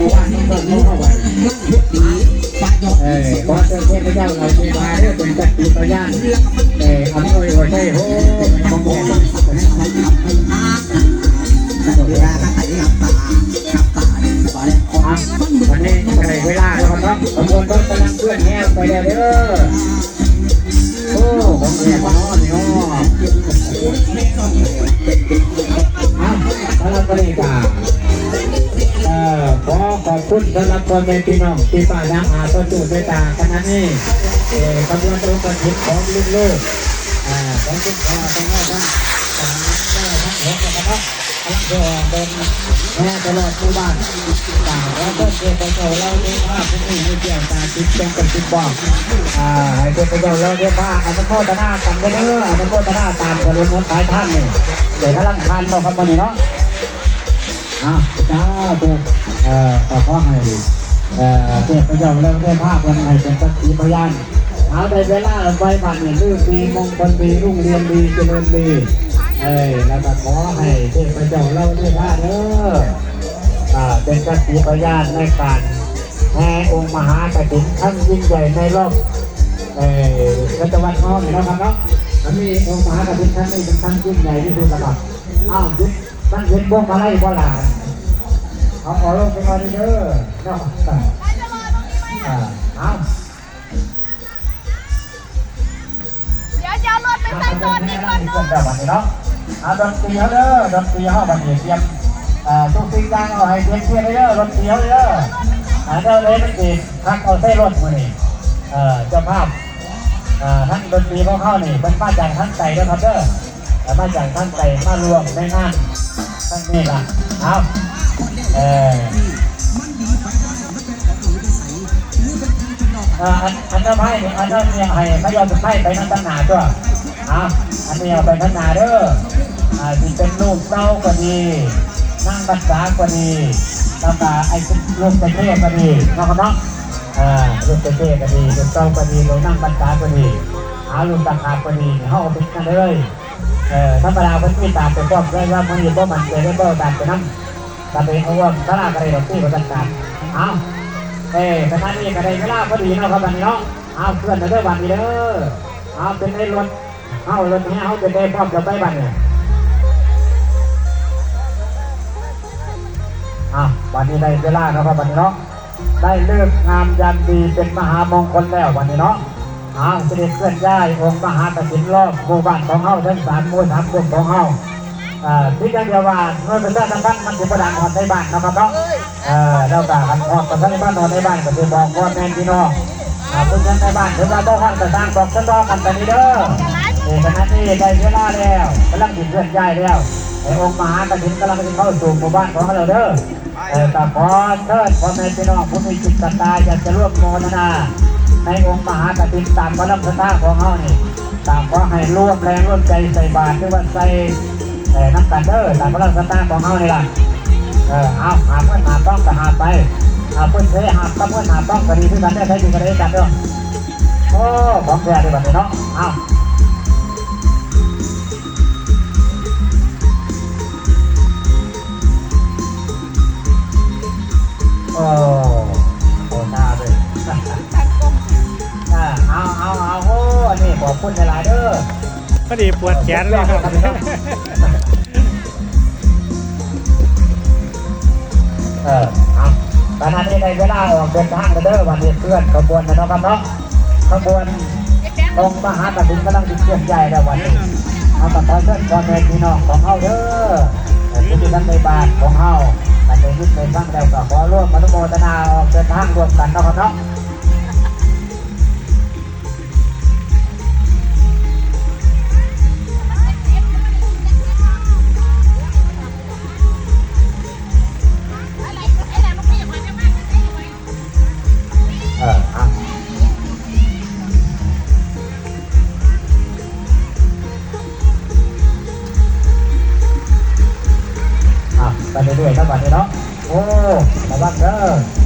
มู่บ้านต้องเดินเข้าไปขอเชิญพระเจ้าเราเทวาเรื่องเป็นจักรีพยานอำนวยหัวใจโอ้ของแม่วันนี้ใส่เวลาแล้วครับขบวนรถกำลังเคลื่อนแห่ไปแล้วเด้อโอ้ของแม่มาน้อยเนาะแล้วเราก็เลยขอขอบคุณสำหรับพ่อแม่พี่น้องที่ฝ่ายน้ำอาประตูเมตตาขณะนี้ขบวนรถกระถิ่นของลูกๆของคุณพ่อทั้งห้าทั้งสามทั้งหกนะครับทั้งตัวเดินแม่ตลอดหมู่บ้านแล้วก็เจ้าเจ้าเราเลี้ยงผ้าผู้นี้ให้เกี่ยวตาติดเป็นกับติดบอกให้เจ้าเจ้าเราเลี้ยงผ้าอันนั้นโคตรหน้ากันไปเด้ออันนั้นโคตรหน้าตามกระลุ่มท้ายท่านนี่เดี๋ยวกำลังทานเราครับวันนี้เนาะจ้าตัวขอให้เจ้าเจ้าเราเลี้ยงผ้าคนให้เป็นสักขีพยานเอาในเวลาไว้บัตรเนี่ยลื่นดีมงคลดีรุ่งเรืองดีเจริญดีแล้วก็ขอให้เทพเจ้าเล่าด้วยท่าเด้อเป็นสักขีพยานในการแห่องค์มหากฐินครั้งยิ่งใหญ่ในรอบรัชวรรษน้องนะครับเนาะมันมีองค์มหากฐินครั้งนี้เป็นครั้งยิ่งใหญ่ที่สุดตลอดยึดตั้งยึดพวกอะไรบ่หลานเอาขอลงไปก่อนเด้อเนาะเดี๋ยวรถไปใส่ต้นนี่ก่อนเนาะดนตรีเขาเด้อดนตรีเขาบันเทียมทุกสิ่งอย่างเอาให้เทียมเด้อดนตรีเขาเด้อเด้อเลยมันติดทักเอาใส่รถมือนี่เจ้าภาพทั้งดนตรีของเขานี่เป็นมาจากทั้งใจด้วยครับเด้อมาจากทั้งใจมารวมในงานทั้งนี้ล่ะเอาอันนั้นให้อันนั้นเนี่ยให้ไม่ยอมให้ไปนั่งตั้งหนาตัวอันนี้เอาไปข้างหน้าเด้อที่เป็นลูกเต้าก็ดีนั่งภาษาก็ดีแล้วก็ไอ้ลูกเต้ก็ดีนะครับเนาะลูกเต้ก็ดีลูกเต้าก็ดีลูกนั่งภาษาก็ดีลูกตะขาบก็ดีเขาเอาไปกันเลยธรรมดาเพิ่นมีตามไปพร้อมได้ว่ามันอยู่บ่มันใจได้บ่ตามไปนั่งตามไปเอาว่าตลาดอะไรดอกที่ประกันการขณะนี้ก็ได้เวลาพอดีเนาะครับวันนี้เนาะเพื่อนมาเด้อวันนี้เด้อเป็นไอ้รถรถนี้เป็นไอ้พร้อมจะไปบ้านเนี่ยวันนี้ได้เวลาเนาะครับวันนี้เนาะได้เลิกงามยามดีเป็นมหามงคลแล้ววันนี้เนาะเสด็จเคลื่อนย้ายองค์มหากฐินรอบหมู่บ้านของเฮาทั้ง3 หมู่ 3 กลุ่มของเฮาที่จังหวัดเมื่อเป็นเรื่องสำคัญมันจะประดังหอดในบ้านนะครับเนาะเราด่ากันหอดกันในบ้านนอนในบ้านก็จะบอกว่าแม่พี่น้องคุณยังในบ้านถึงเราต้องห้องแต่สร้างบอกฉันรอกันแต่นี้เด้อขณะนี้ได้เวลาแล้วกำลังติดเรื่องใหญ่แล้วไอ้องค์มหากฐินกำลังจะเข้าสู่หมู่บ้านของเราเด้อแต่พอเทิดพ่อแม่พี่น้องผู้มีจิตศรัทธาอยากจะร่วมโมทนาในองค์มหากฐินตามพระลักษณะของเขานี่ตามขอให้ร่วมแรงร่วมใจใส่บาตรหรือว่าใส่นักการเด้อตามพระลักษณะของเขานี่ล่ะหาเพื่อนหาต้องก็หาไปเพื่อนเทหาก็เพื่อนหาต้องก็ดีที่กันได้ใช้ดีกันได้กันเด้อโอ้ของแท้ดีแบบนี้เนาะโอ้หน้าเลยเอาโอ้อันนี้บอกคุณหลายเด้อพอดีปวดแขนเลยครับตอนนี้ในเวลาออกเดินทางกันเด้อวันนี้เพื่อนขบวนนะครับเนาะขบวนองค์มหากฐินกำลังติดเชื้อใหญ่แล้ววันนี้ต่อเชิญพ่อแม่พี่น้องของเฮาเด้อผู้ที่ทำในบ้านของเฮาแต่ในยุคในครั้งแล้วก็ขอร่วมอนุโมทนาออกเดินทางรวมกันนะครับเนาะไปเรื่อยๆครับวันนี้เนาะโอ้ระวังเด้อ